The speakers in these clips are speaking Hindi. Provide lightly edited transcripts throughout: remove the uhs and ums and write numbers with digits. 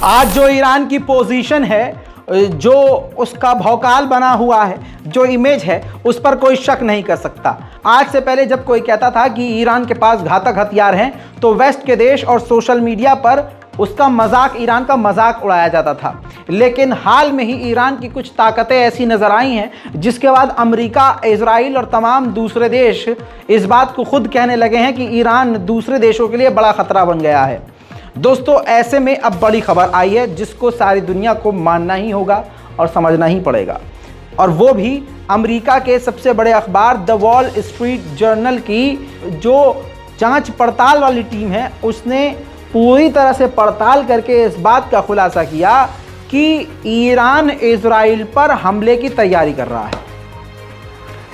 आज जो ईरान की पोजीशन है, जो उसका भौकाल बना हुआ है, जो इमेज है, उस पर कोई शक नहीं कर सकता। आज से पहले जब कोई कहता था कि ईरान के पास घातक हथियार हैं, तो वेस्ट के देश और सोशल मीडिया पर उसका मजाक, ईरान का मजाक उड़ाया जाता था। लेकिन हाल में ही ईरान की कुछ ताकतें ऐसी नज़र आई हैं जिसके बाद अमेरिका, इजराइल और तमाम दूसरे देश इस बात को खुद कहने लगे हैं कि ईरान दूसरे देशों के लिए बड़ा ख़तरा बन गया है। दोस्तों, ऐसे में अब बड़ी खबर आई है जिसको सारी दुनिया को मानना ही होगा और समझना ही पड़ेगा, और वो भी अमेरिका के सबसे बड़े अखबार द वॉल स्ट्रीट जर्नल की जो जांच पड़ताल वाली टीम है, उसने पूरी तरह से पड़ताल करके इस बात का खुलासा किया कि ईरान इजराइल पर हमले की तैयारी कर रहा है।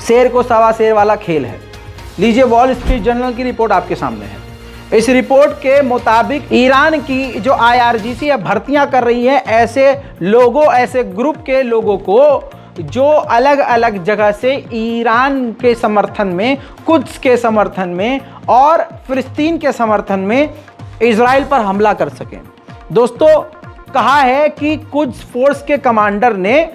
शेर को सवा शेर वाला खेल है। लीजिए, वॉल स्ट्रीट जर्नल की रिपोर्ट आपके सामने है। इस रिपोर्ट के मुताबिक ईरान की जो IRGC है भर्तियां कर रही है ऐसे लोगों, ऐसे ग्रुप के लोगों को जो अलग अलग जगह से ईरान के समर्थन में, कुद्स के समर्थन में और फिलिस्तीन के समर्थन में इजराइल पर हमला कर सकें। दोस्तों, कहा है कि कुद्स फोर्स के कमांडर ने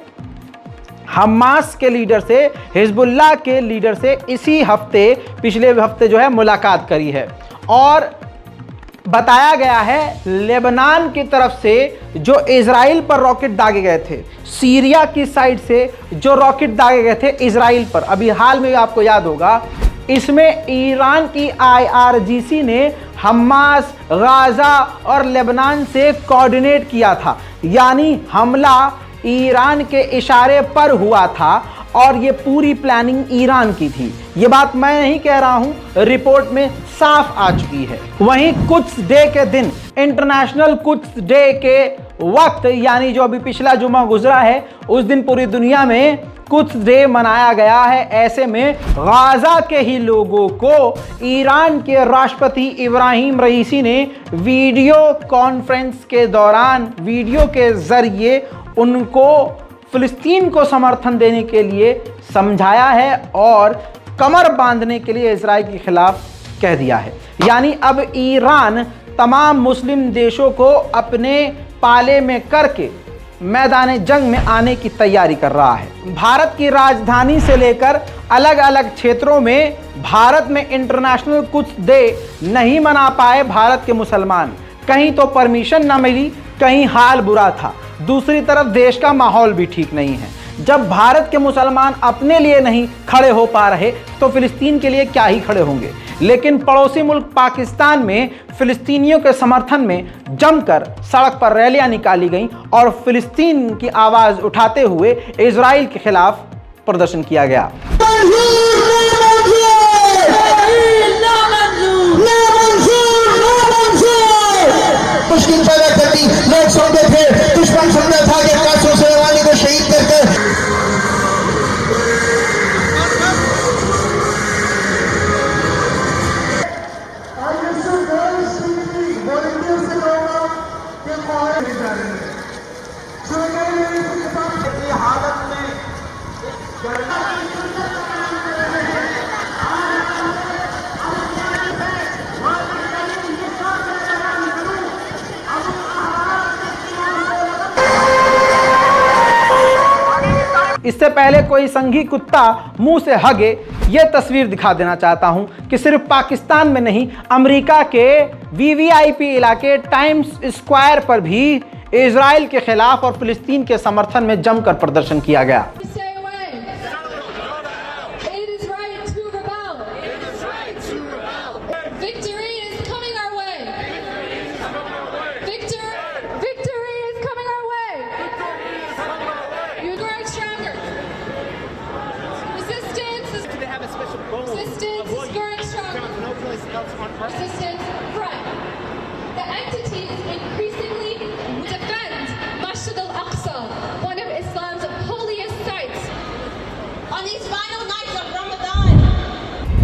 हमास के लीडर से, हिजबुल्लाह के लीडर से इसी हफ्ते, पिछले हफ्ते जो है मुलाकात करी है, और बताया गया है लेबनान की तरफ से जो इजराइल पर रॉकेट दागे गए थे, सीरिया की साइड से जो रॉकेट दागे गए थे इजराइल पर, अभी हाल में आपको याद होगा, इसमें ईरान की IRGC ने हमास, गाजा और लेबनान से कोऑर्डिनेट किया था। यानी हमला ईरान के इशारे पर हुआ था और ये पूरी प्लानिंग ईरान की थी। ये बात मैं नहीं कह रहा हूं, रिपोर्ट में साफ आ चुकी है। वहीं कुद्स डे के दिन, इंटरनेशनल कुद्स डे के वक्त, यानी जो अभी पिछला जुमा गुजरा है, उस दिन पूरी दुनिया में कुद्स डे मनाया गया है। ऐसे में गाजा के ही लोगों को ईरान के राष्ट्रपति इब्राहिम रईसी ने वीडियो कॉन्फ्रेंस के दौरान, वीडियो के जरिए उनको फिलिस्तीन को समर्थन देने के लिए समझाया है और कमर बांधने के लिए इजराइल के खिलाफ कह दिया है। यानी अब ईरान तमाम मुस्लिम देशों को अपने पाले में करके मैदान जंग में आने की तैयारी कर रहा है। भारत की राजधानी से लेकर अलग अलग क्षेत्रों में भारत में इंटरनेशनल कुद्स डे नहीं मना पाए भारत के मुसलमान। कहीं तो परमिशन ना मिली, कहीं हाल बुरा था, दूसरी तरफ देश का माहौल भी ठीक नहीं है। जब भारत के मुसलमान अपने लिए नहीं खड़े हो पा रहे तो फिलिस्तीन के लिए क्या ही खड़े होंगे। लेकिन पड़ोसी मुल्क पाकिस्तान में फिलिस्तीनियों के समर्थन में जमकर सड़क पर रैलियां निकाली गईं और फिलिस्तीन की आवाज उठाते हुए इजराइल के खिलाफ प्रदर्शन किया गया। मुश्किल पैदा करती, लोग समझते थे, दुश्मन समझा था कि कासिम सुलेमानी को शहीद करके इससे पहले कोई संघी कुत्ता मुंह से हगे, ये तस्वीर दिखा देना चाहता हूं कि सिर्फ पाकिस्तान में नहीं, अमेरिका के VVIP इलाके टाइम्स स्क्वायर पर भी इजराइल के खिलाफ और फिलिस्तीन के समर्थन में जमकर प्रदर्शन किया गया।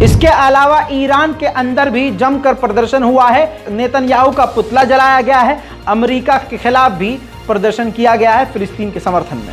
इसके अलावा ईरान के अंदर भी जमकर प्रदर्शन हुआ है। नेतन्याहू का पुतला जलाया गया है। अमेरिका के खिलाफ भी प्रदर्शन किया गया है फिलिस्तीन के समर्थन में।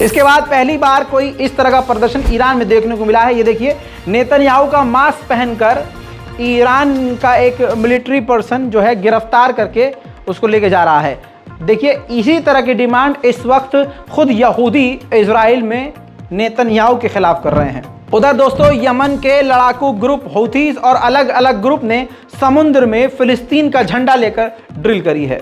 इसके बाद पहली बार कोई इस तरह का प्रदर्शन ईरान में देखने को मिला है। ये देखिए नेतन्याहू का मास्क पहनकर ईरान का एक मिलिट्री पर्सन जो है गिरफ्तार करके उसको लेके जा रहा है। देखिए इसी तरह की डिमांड इस वक्त खुद यहूदी इजराइल में नेतन्याहू के खिलाफ कर रहे हैं। उधर दोस्तों यमन के लड़ाकू ग्रुप हौथीज और अलग अलग ग्रुप ने समुद्र में फिलिस्तीन का झंडा लेकर ड्रिल करी है।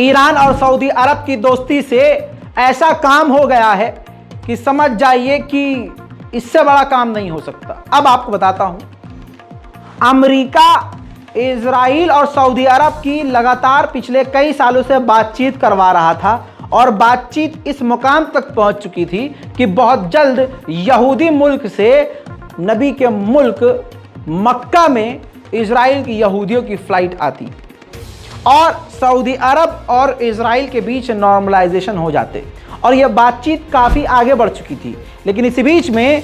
ईरान और सऊदी अरब की दोस्ती से ऐसा काम हो गया है कि समझ जाइए कि इससे बड़ा काम नहीं हो सकता। अब आपको बताता हूं, अमेरिका इजराइल और सऊदी अरब की लगातार पिछले कई सालों से बातचीत करवा रहा था और बातचीत इस मुकाम तक पहुंच चुकी थी कि बहुत जल्द यहूदी मुल्क से नबी के मुल्क मक्का में इजराइल की यहूदियों की फ्लाइट आती और सऊदी अरब और इजराइल के बीच नॉर्मलाइजेशन हो जाते और यह बातचीत काफ़ी आगे बढ़ चुकी थी। लेकिन इसी बीच में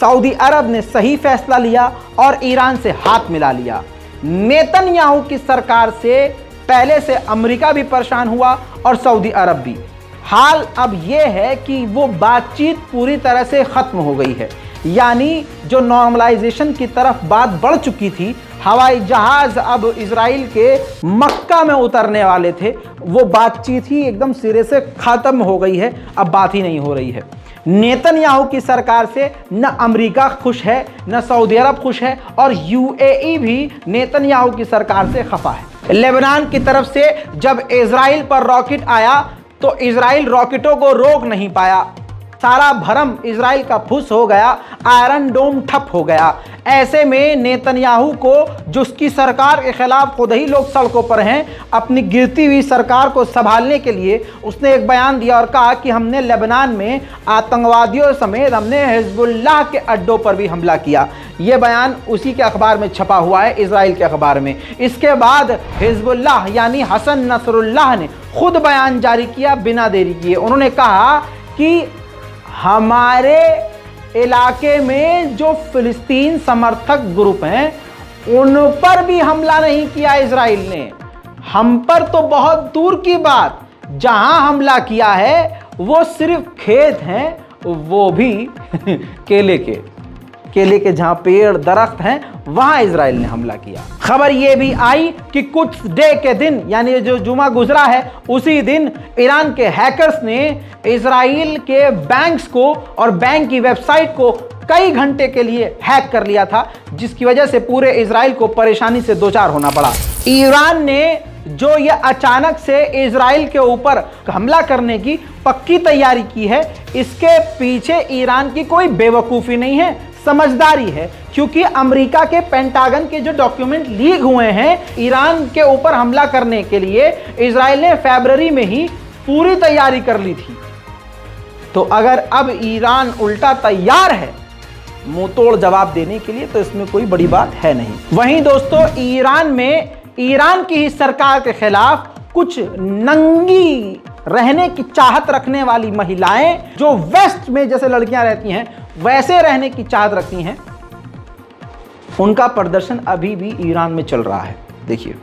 सऊदी अरब ने सही फैसला लिया और ईरान से हाथ मिला लिया। नेतन्याहू की सरकार से पहले से अमेरिका भी परेशान हुआ और सऊदी अरब भी। हाल अब यह है कि वो बातचीत पूरी तरह से ख़त्म हो गई है, यानी जो नॉर्मलाइजेशन की तरफ बात बढ़ चुकी थी, हवाई जहाज अब इजराइल के मक्का में उतरने वाले थे, वो बातचीत ही एकदम सिरे से ख़त्म हो गई है। अब बात ही नहीं हो रही है। नेतन्याहू की सरकार से न अमेरिका खुश है, न सऊदी अरब खुश है और यूएई भी नेतन्याहू की सरकार से खफा है। लेबनान की तरफ से जब इजराइल पर रॉकेट आया तो इजराइल रॉकेटों को रोक नहीं पाया, सारा भरम इजराइल का फुस हो गया, आयरन डोम ठप हो गया। ऐसे में नेतन्याहू को, जो उसकी सरकार के खिलाफ खुद ही लोग सड़कों पर हैं, अपनी गिरती हुई सरकार को संभालने के लिए उसने एक बयान दिया और कहा कि हमने लेबनान में आतंकवादियों समेत हमने हिजबुल्लाह के अड्डों पर भी हमला किया। ये बयान उसी के अखबार में छपा हुआ है, इजराइल के अखबार में। इसके बाद हिजबुल्लाह यानी हसन नसरुल्लाह ने खुद बयान जारी किया बिना देरी किए। उन्होंने कहा कि हमारे इलाके में जो फिलिस्तीन समर्थक ग्रुप हैं उन पर भी हमला नहीं किया इजराइल ने। हम पर तो बहुत दूर की बात, जहां हमला किया है वो सिर्फ खेत हैं, वो भी केले के जहां पेड़ दरख्त हैं वहां इजराइल ने हमला किया। खबर यह भी आई कि कुछ डे के दिन, यानी जो जुमा गुजरा है उसी दिन ईरान के हैकर्स ने इजराइल के बैंक्स को और बैंक की वेबसाइट को कई घंटे के लिए हैक कर लिया था, जिसकी वजह से पूरे इजराइल को परेशानी से दो चार होना पड़ा। ईरान ने जो ये अचानक से इजराइल के ऊपर हमला करने की पक्की तैयारी की है, इसके पीछे ईरान की कोई बेवकूफ़ी नहीं है, समझदारी है। क्योंकि अमेरिका के पेंटागन के जो डॉक्यूमेंट लीक हुए हैं ईरान के ऊपर हमला करने के लिए, इजराइल ने फरवरी में ही पूरी तैयारी कर ली थी। तो अगर अब ईरान उल्टा तैयार है मुंह तोड़ जवाब देने के लिए, तो इसमें कोई बड़ी बात है नहीं। वहीं दोस्तों ईरान में ईरान की ही सरकार के खिलाफ कुछ नंगी रहने की चाहत रखने वाली महिलाएं, जो वेस्ट में जैसे लड़कियां रहती हैं वैसे रहने की चाहत रखती हैं, उनका प्रदर्शन अभी भी ईरान में चल रहा है। देखिए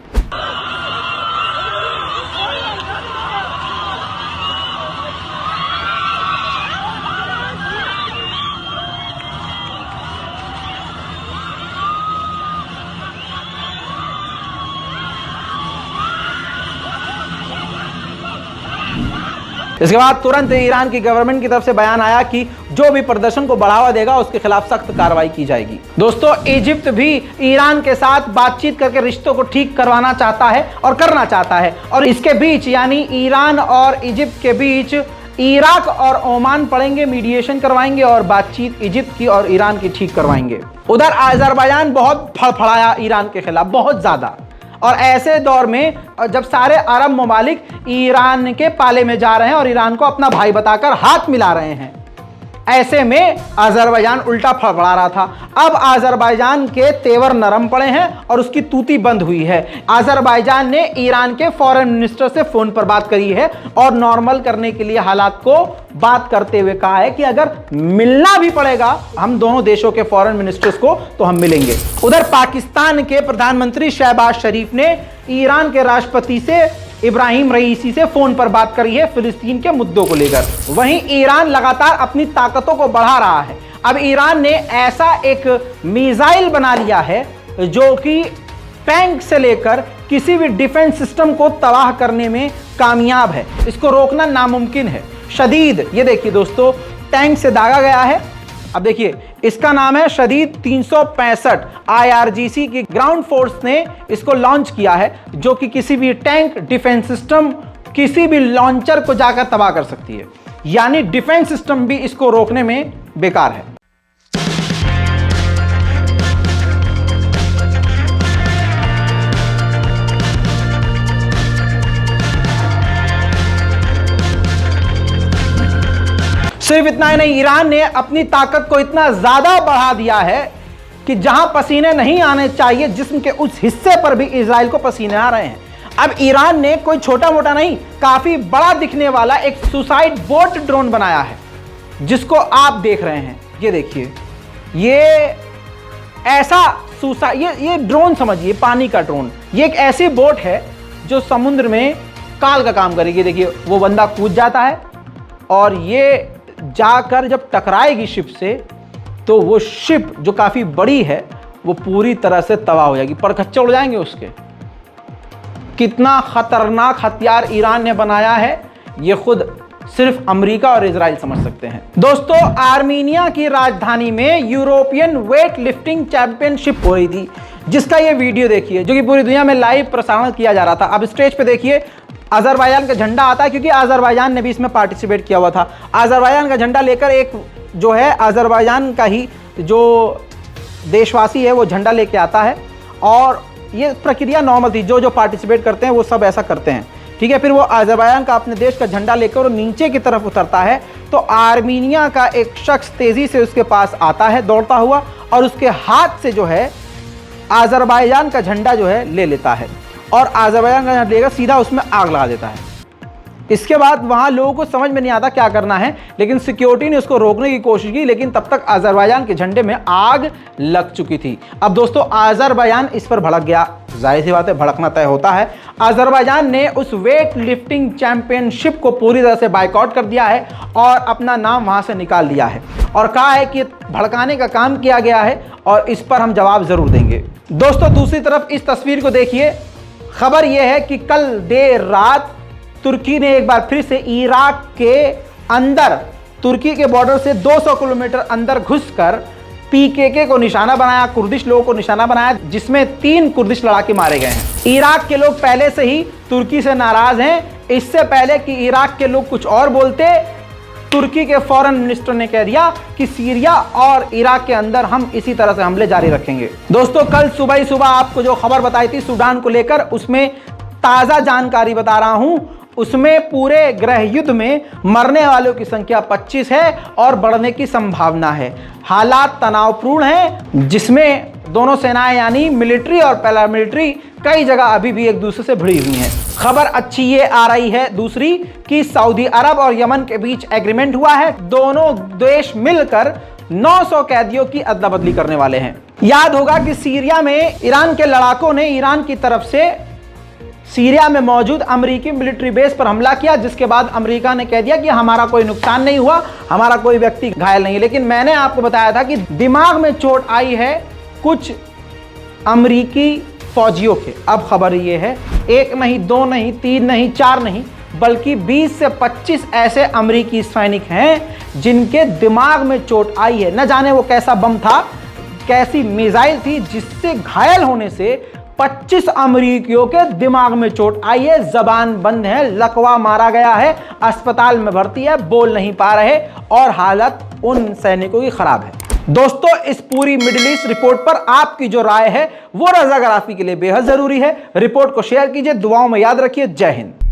इसके बाद तुरंत ईरान की गवर्नमेंट की तरफ से बयान आया कि जो भी प्रदर्शन को बढ़ावा देगा उसके खिलाफ सख्त कार्रवाई की जाएगी। दोस्तों, इजिप्ट भी ईरान के साथ बातचीत करके रिश्तों को ठीक करवाना चाहता है और करना चाहता है, और इसके बीच यानी ईरान और इजिप्ट के बीच इराक और ओमान पड़ेंगे, मीडिएशन करवाएंगे और बातचीत इजिप्ट की और ईरान की ठीक करवाएंगे। उधर अजरबैजान बहुत फड़फड़ाया ईरान के खिलाफ, बहुत ज्यादा, और ऐसे दौर में जब सारे अरब ममालिक ईरान के पाले में जा रहे हैं और ईरान को अपना भाई बताकर हाथ मिला रहे हैं, ऐसे में अजरबैजान उल्टा फड़फड़ा रहा था। अब अजरबैजान के तेवर नरम पड़े हैं और उसकी तूती बंद हुई है। अजरबैजान ने ईरान के फॉरेन मिनिस्टर से फोन पर बात करी है और नॉर्मल करने के लिए हालात को बात करते हुए कहा है कि अगर मिलना भी पड़ेगा हम दोनों देशों के फॉरेन मिनिस्टर्स को तो हम मिलेंगे। उधर पाकिस्तान के प्रधानमंत्री शहबाज शरीफ ने ईरान के राष्ट्रपति से इब्राहिम रईसी से फोन पर बात करी है फिलिस्तीन के मुद्दों को लेकर। वहीं ईरान लगातार अपनी ताकतों को बढ़ा रहा है। अब ईरान ने ऐसा एक मिसाइल बना लिया है जो कि टैंक से लेकर किसी भी डिफेंस सिस्टम को तबाह करने में कामयाब है। इसको रोकना नामुमकिन है। शदीद, ये देखिए दोस्तों, टैंक से दागा गया है। अब देखिए, इसका नाम है शदीद 365। IRGC की ग्राउंड फोर्स ने इसको लॉन्च किया है, जो कि किसी भी टैंक, डिफेंस सिस्टम, किसी भी लॉन्चर को जाकर तबाह कर सकती है। यानी डिफेंस सिस्टम भी इसको रोकने में बेकार है। सिर्फ इतना ही नहीं, ईरान ने अपनी ताकत को इतना ज्यादा बढ़ा दिया है कि जहां पसीने नहीं आने चाहिए जिस्म के उस हिस्से पर भी इजराइल को पसीने आ रहे हैं। अब ईरान ने कोई छोटा मोटा नहीं, काफी बड़ा दिखने वाला एक सुसाइड बोट ड्रोन बनाया है, जिसको आप देख रहे हैं। ये देखिए, ये ऐसा ये ड्रोन समझिए, पानी का ड्रोन। ये एक ऐसी बोट है जो समुद्र में काल का काम करेगी। देखिए, वो बंदा कूद जाता है और ये जाकर जब टकराएगी शिप से, तो वो शिप जो काफी बड़ी है वो पूरी तरह से तबाह हो जाएगी, परखच्चे उड़ जाएंगे उसके। कितना खतरनाक हथियार ईरान ने बनाया है, ये खुद सिर्फ अमेरिका और इजराइल समझ सकते हैं। दोस्तों, आर्मीनिया की राजधानी में यूरोपियन वेट लिफ्टिंग चैंपियनशिप हो रही थी, जिसका ये वीडियो देखिए, जो कि पूरी दुनिया में लाइव प्रसारण किया जा रहा था। अब स्टेज पे देखिए, अजरबैजान का झंडा आता है, क्योंकि अजरबैजान ने भी इसमें पार्टिसिपेट किया हुआ था। अजरबैजान का झंडा लेकर एक जो है अजरबैजान का ही जो देशवासी है वो झंडा लेके आता है, और ये प्रक्रिया नॉर्मल थी। जो पार्टिसिपेट करते हैं वो सब ऐसा करते हैं, ठीक है। फिर वो अजरबैजान का अपने देश का झंडा लेकर वो नीचे की तरफ उतरता है, तो आर्मीनिया का एक शख्स तेजी से उसके पास आता है दौड़ता हुआ, और उसके हाथ से जो है अजरबैजान का झंडा जो है ले लेता है, और अजरबैजान का झंडा लेकर सीधा उसमें आग लगा देता है। इसके बाद वहां लोगों को समझ में नहीं आता क्या करना है, लेकिन सिक्योरिटी ने उसको रोकने की कोशिश की, लेकिन तब तक अजरबैजान के झंडे में आग लग चुकी थी। अब दोस्तों, अजरबैजान इस पर भड़क गया। जाहिर सी बात है, भड़कना तय होता है। अजरबैजान ने उस वेट लिफ्टिंग चैंपियनशिप को पूरी तरह से बायकॉट कर दिया है और अपना नाम वहां से निकाल दिया है, और कहा है कि भड़काने का काम किया गया है और इस पर हम जवाब जरूर देंगे। दोस्तों, दूसरी तरफ इस तस्वीर को देखिए। खबर यह है कि कल देर रात तुर्की ने एक बार फिर से इराक के अंदर, तुर्की के बॉर्डर से 200 किलोमीटर अंदर घुसकर PKK को निशाना बनाया, कुर्दिश लोगों को निशाना बनाया, जिसमें 3 कुर्दिश लड़ाके मारे गए हैं। इराक के लोग पहले से ही तुर्की से नाराज हैं। इससे पहले कि इराक के लोग कुछ और बोलते, तुर्की के फॉरेन मिनिस्टर ने कह दिया कि सीरिया और इराक के अंदर हम इसी तरह से हमले जारी रखेंगे। दोस्तों, कल सुबह ही सुबह आपको जो खबर बताई थी सूडान को लेकर, उसमें ताज़ा जानकारी बता रहा हूं। उसमें पूरे गृह युद्ध में मरने वालों की संख्या 25 है और बढ़ने की संभावना है। हालात तनावपूर्ण हैं, जिसमें दोनों सेनाएं यानी मिलिट्री और पैरामिलिट्री कई जगह अभी भी एक दूसरे से भिड़ी हुई हैं। खबर अच्छी ये आ रही है दूसरी कि सऊदी अरब और यमन के बीच एग्रीमेंट हुआ है। दोनों देश मिलकर 900 कैदियों की अदला बदली करने वाले हैं। याद होगा कि सीरिया में ईरान के लड़ाकों ने ईरान की तरफ से सीरिया में मौजूद अमेरिकी मिलिट्री बेस पर हमला किया, जिसके बाद अमेरिका ने कह दिया कि हमारा कोई नुकसान नहीं हुआ, हमारा कोई व्यक्ति घायल नहीं। लेकिन मैंने आपको बताया था कि दिमाग में चोट आई है कुछ अमेरिकी फौजियों के। अब खबर ये है, 1 नहीं, 2 नहीं, 3 नहीं, 4 नहीं, बल्कि 20 से 25 ऐसे अमेरिकी सैनिक हैं जिनके दिमाग में चोट आई है। न जाने वो कैसा बम था, कैसी मिसाइल थी जिससे घायल होने से 25 अमेरिकियों के दिमाग में चोट आई है, जबान बंद है, लकवा मारा गया है, अस्पताल में भर्ती है, बोल नहीं पा रहे और हालत उन सैनिकों की खराब है। दोस्तों, इस पूरी मिडिल ईस्ट रिपोर्ट पर आपकी जो राय है वो रज़ाकाराफी के लिए बेहद जरूरी है। रिपोर्ट को शेयर कीजिए, दुआओं में याद रखिए। जय हिंद।